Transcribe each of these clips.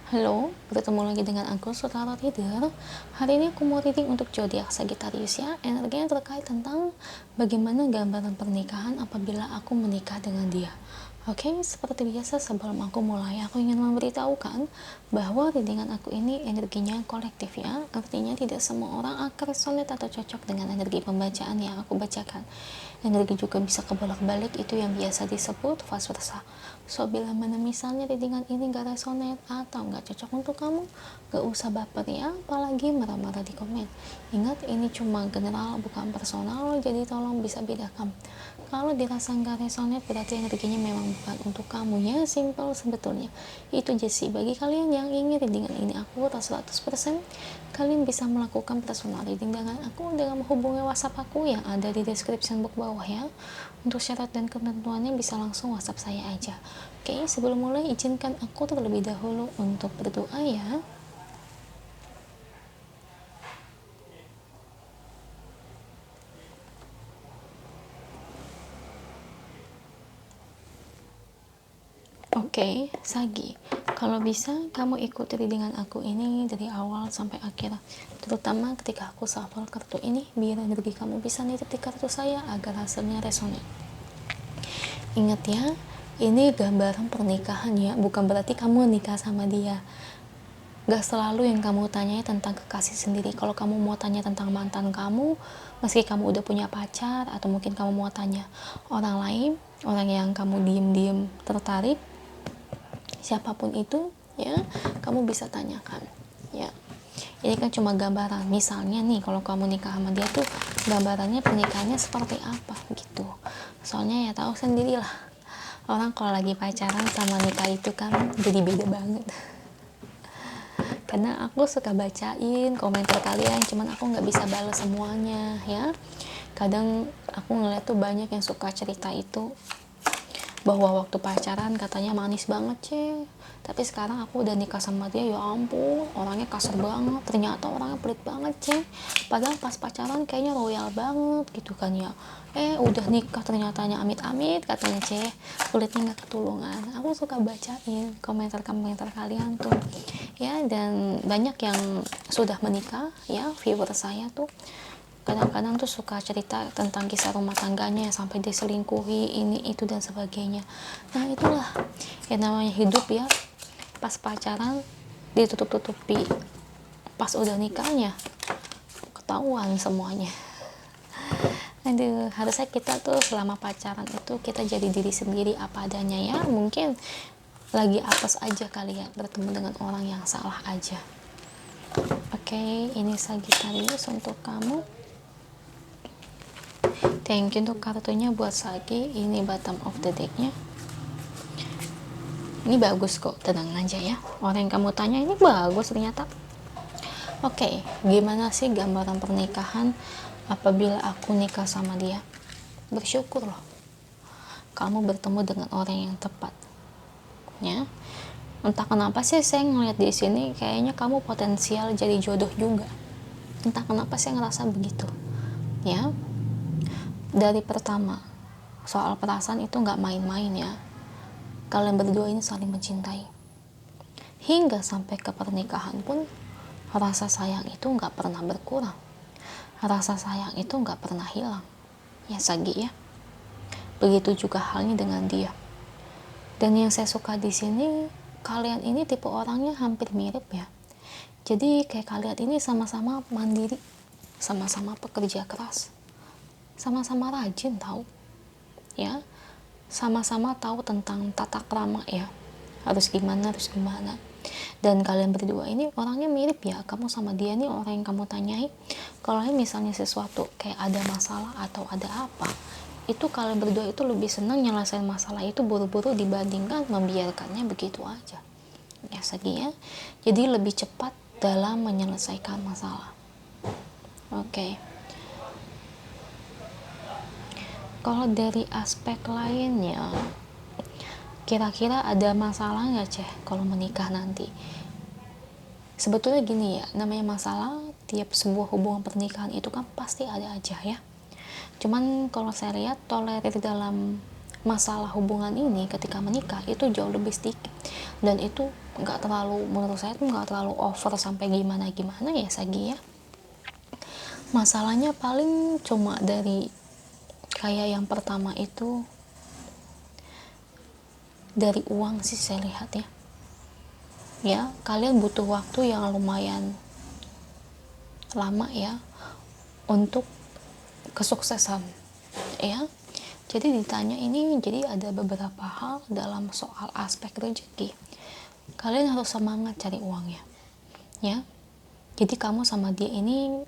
Halo, bertemu lagi dengan aku, Saudara Reader. Hari ini aku mau reading untuk zodiak Sagittarius ya. Energinya terkait tentang bagaimana gambaran pernikahan apabila aku menikah dengan dia. Oke, seperti biasa sebelum aku mulai, aku ingin memberitahukan bahwa readingan aku ini energinya kolektif ya. Artinya tidak semua orang akan resonate atau cocok dengan energi pembacaan yang aku bacakan. Energi juga bisa kebolak-balik, itu yang biasa disebut vice versa. So, bila mana misalnya readingan ini gak resonate atau gak cocok untuk kamu, gak usah baper ya, apalagi marah-marah di komen. Ingat, ini cuma general, bukan personal, jadi tolong bisa bedakan. Kalau dirasa gak resonate, berarti energinya memang bukan untuk kamu ya, simple sebetulnya. Itu aja sih, bagi kalian yang ingin readingan ini akurat 100%, kalian bisa melakukan personal reading dengan aku dengan menghubungi WhatsApp aku yang ada di description box bawah ya. Untuk syarat dan ketentuannya bisa langsung WhatsApp saya aja. Oke, sebelum mulai izinkan aku terlebih dahulu untuk berdoa ya. Oke, Sagi, kalau bisa kamu ikuti readingan aku ini dari awal sampai akhir, terutama ketika aku shuffle kartu ini, biar energi kamu bisa nitip di kartu saya agar hasilnya resonate. Ingat ya, ini gambaran pernikahan ya, bukan berarti kamu nikah sama dia. Gak selalu yang kamu tanyai tentang kekasih sendiri. Kalau kamu mau tanya tentang mantan kamu, meski kamu udah punya pacar, atau mungkin kamu mau tanya orang lain, orang yang kamu diem-diem tertarik, siapapun itu ya, kamu bisa tanyakan ya. Ini kan cuma gambaran. Misalnya nih, kalau kamu nikah sama dia tuh gambarannya pernikahannya seperti apa gitu. Soalnya ya tahu sendirilah, orang kalau lagi pacaran sama nikah itu kan jadi beda banget. Karena aku suka bacain komentar kalian, cuman aku nggak bisa balas semuanya ya. Kadang aku ngeliat tuh banyak yang suka cerita itu, bahwa waktu pacaran katanya manis banget tapi sekarang aku udah nikah sama dia, ya ampun orangnya kasar banget, ternyata orangnya pelit banget padahal pas pacaran kayaknya royal banget gitu kan ya, udah nikah ternyatanya amit-amit katanya kulitnya nggak ketulungan. Aku suka bacain komentar-komentar kalian tuh ya, dan banyak yang sudah menikah ya, viewer saya tuh kadang-kadang tuh suka cerita tentang kisah rumah tangganya sampai diselingkuhi ini itu dan sebagainya. Nah itulah yang namanya hidup ya, pas pacaran ditutup-tutupi, pas udah nikahnya ketahuan semuanya. Aduh, harusnya kita tuh selama pacaran itu kita jadi diri sendiri apa adanya ya. Mungkin lagi apes aja kali ya, bertemu dengan orang yang salah aja. Oke, ini Sagittarius untuk kamu. Thank you untuk kartunya buat Sagi. Ini bottom of the decknya. Ini bagus kok, tenang aja ya. Orang yang kamu tanya ini bagus ternyata. Oke, gimana sih gambaran pernikahan apabila aku nikah sama dia? Bersyukur loh, kamu bertemu dengan orang yang tepat. Ya, entah kenapa sih saya ngeliat di sini kayaknya kamu potensial jadi jodoh juga. Entah kenapa saya ngerasa begitu. Ya, dari pertama soal perasaan itu nggak main-main ya. Kalian berdua ini saling mencintai. Hingga sampai ke pernikahan pun rasa sayang itu nggak pernah berkurang. Rasa sayang itu nggak pernah hilang. Ya Sagi ya. Begitu juga halnya dengan dia. Dan yang saya suka di sini, kalian ini tipe orangnya hampir mirip ya. Jadi kayak kalian ini sama-sama mandiri, sama-sama pekerja keras, sama-sama rajin tahu ya, sama-sama tahu tentang tata krama ya, harus gimana. Dan kalian berdua ini orangnya mirip ya, kamu sama dia nih orang yang kamu tanyai kalau misalnya sesuatu kayak ada masalah atau ada apa, itu kalian berdua itu lebih senang nyelesain masalah itu buru-buru dibandingkan membiarkannya begitu aja ya Sagi ya. Jadi lebih cepat dalam menyelesaikan masalah. Oke. Kalau dari aspek lainnya, kira-kira ada masalah nggak kalau menikah nanti? Sebetulnya gini ya, namanya masalah tiap sebuah hubungan pernikahan itu kan pasti ada aja ya. Cuman kalau saya lihat tolerir dalam masalah hubungan ini ketika menikah itu jauh lebih sedikit, dan itu nggak terlalu, menurut saya tuh nggak terlalu over sampai gimana ya Sagi ya. Masalahnya paling cuma dari kayak yang pertama itu dari uang sih saya lihat ya. Ya, kalian butuh waktu yang lumayan lama ya untuk kesuksesan ya. Jadi ditanya ini, jadi ada beberapa hal dalam soal aspek rezeki. Kalian harus semangat cari uangnya ya. Jadi kamu sama dia ini,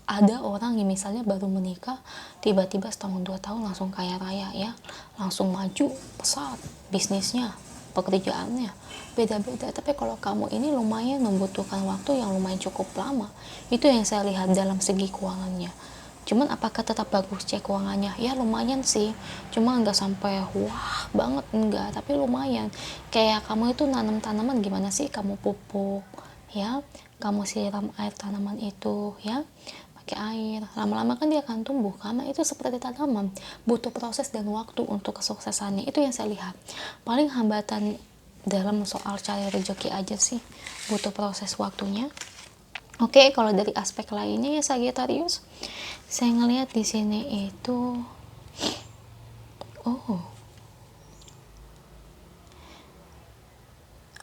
ada orang yang misalnya baru menikah tiba-tiba setahun 2 tahun langsung kaya raya ya, langsung maju pesat bisnisnya, pekerjaannya beda-beda. Tapi kalau kamu ini lumayan membutuhkan waktu yang lumayan cukup lama, itu yang saya lihat dalam segi keuangannya. Cuman apakah tetap bagus cek keuangannya? Ya lumayan sih, cuma nggak sampai wah banget, enggak, tapi lumayan. Kayak kamu itu nanam tanaman, gimana sih kamu pupuk ya, kamu siram air tanaman itu ya, pakai air, lama-lama kan dia akan tumbuh, karena itu seperti tanaman, butuh proses dan waktu untuk kesuksesannya. Itu yang saya lihat. Paling hambatan dalam soal cari rezeki aja sih, butuh proses waktunya. Oke, kalau dari aspek lainnya ya Sagittarius, saya ngelihat di sini itu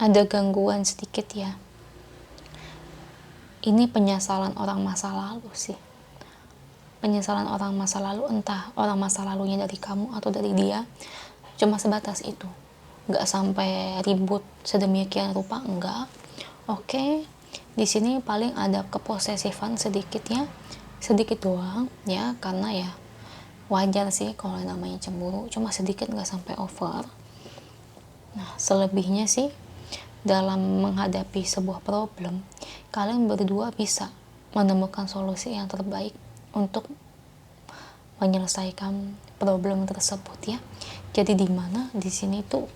ada gangguan sedikit ya. Ini penyesalan orang masa lalu sih. Penyesalan orang masa lalu, entah orang masa lalunya dari kamu atau dari dia, cuma sebatas itu. Nggak sampai ribut sedemikian rupa, enggak. Oke, di sini paling ada keposesifan sedikit ya, sedikit doang ya, karena ya wajar sih kalau namanya cemburu, cuma sedikit, nggak sampai over. Nah, selebihnya sih dalam menghadapi sebuah problem, kalian berdua bisa menemukan solusi yang terbaik untuk menyelesaikan problem tersebut ya. Jadi di mana di sini tuh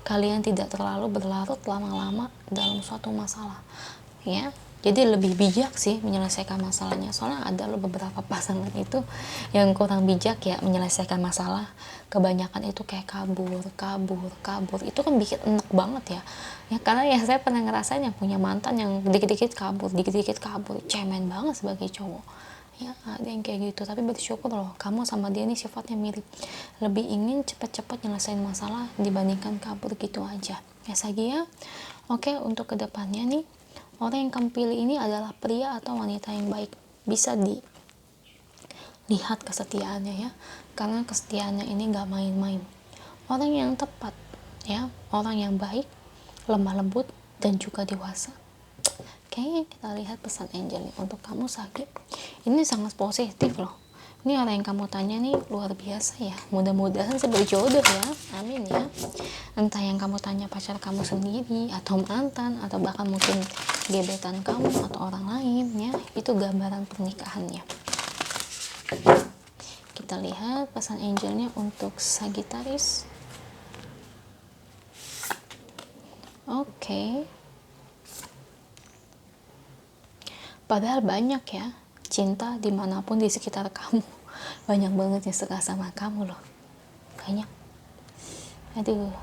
kalian tidak terlalu berlarut lama-lama dalam suatu masalah ya. Jadi lebih bijak sih menyelesaikan masalahnya. Soalnya ada loh beberapa pasangan itu yang kurang bijak ya menyelesaikan masalah. Kebanyakan itu kayak kabur. Itu kan bikin enek banget ya. Ya karena ya saya pernah ngerasain yang punya mantan yang dikit-dikit kabur, cemen banget sebagai cowok. Ya ada yang kayak gitu, tapi bersyukur loh kamu sama dia nih sifatnya mirip, lebih ingin cepat-cepat nyelesain masalah dibandingkan kabur gitu aja ya Sagi ya. Oke, untuk kedepannya nih, orang yang kamu pilih ini adalah pria atau wanita yang baik. Bisa dilihat kesetiaannya ya, karena kesetiaannya ini gak main-main. Orang yang tepat ya, orang yang baik, lemah lembut, dan juga dewasa. Oke, kita lihat pesan angel nih untuk kamu Sagi. Ini sangat positif loh. Ini orang yang kamu tanya nih luar biasa ya. Mudah-mudahan sih berjodoh ya. Amin ya. Entah yang kamu tanya pacar kamu sendiri, atau mantan, atau bahkan mungkin gebetan kamu atau orang lain ya. Itu gambaran pernikahannya. Kita lihat pesan angelnya untuk Sagittarius. Oke. Padahal banyak ya cinta dimanapun di sekitar kamu, banyak banget yang suka sama kamu loh, banyak. Aduh,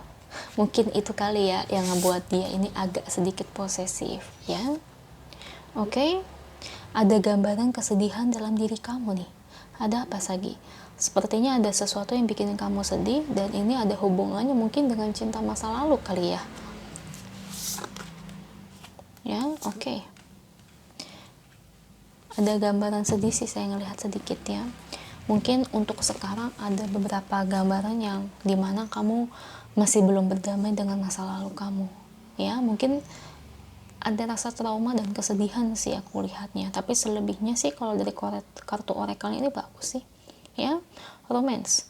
mungkin itu kali ya yang ngebuat dia ini agak sedikit posesif ya. Oke, ada gambaran kesedihan dalam diri kamu nih. Ada apa Sagi? Sepertinya ada sesuatu yang bikin kamu sedih, dan ini ada hubungannya mungkin dengan cinta masa lalu kali ya. Ya, oke. Ada gambaran sedih sih saya ngelihat sedikit ya. Mungkin untuk sekarang ada beberapa gambaran yang dimana kamu masih belum berdamai dengan masa lalu kamu ya. Mungkin ada rasa trauma dan kesedihan sih aku lihatnya, tapi selebihnya sih kalau dari kartu orakelnya ini bagus sih ya. Romance,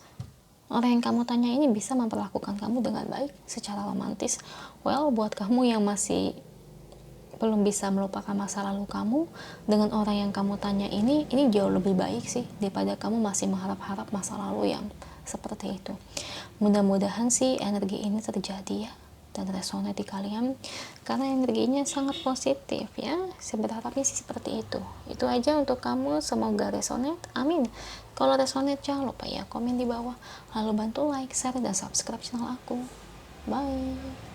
orang yang kamu tanya ini bisa memperlakukan kamu dengan baik secara romantis. Well, buat kamu yang masih belum bisa melupakan masa lalu kamu, dengan orang yang kamu tanya ini jauh lebih baik sih daripada kamu masih mengharap-harap masa lalu yang seperti itu. Mudah-mudahan sih energi ini terjadi ya dan resonate di kalian, karena energinya sangat positif ya. Saya berharapnya sih seperti itu. Itu aja untuk kamu, semoga resonate, amin. Kalau resonate jangan lupa ya komen di bawah, lalu bantu like, share, dan subscribe channel aku. Bye.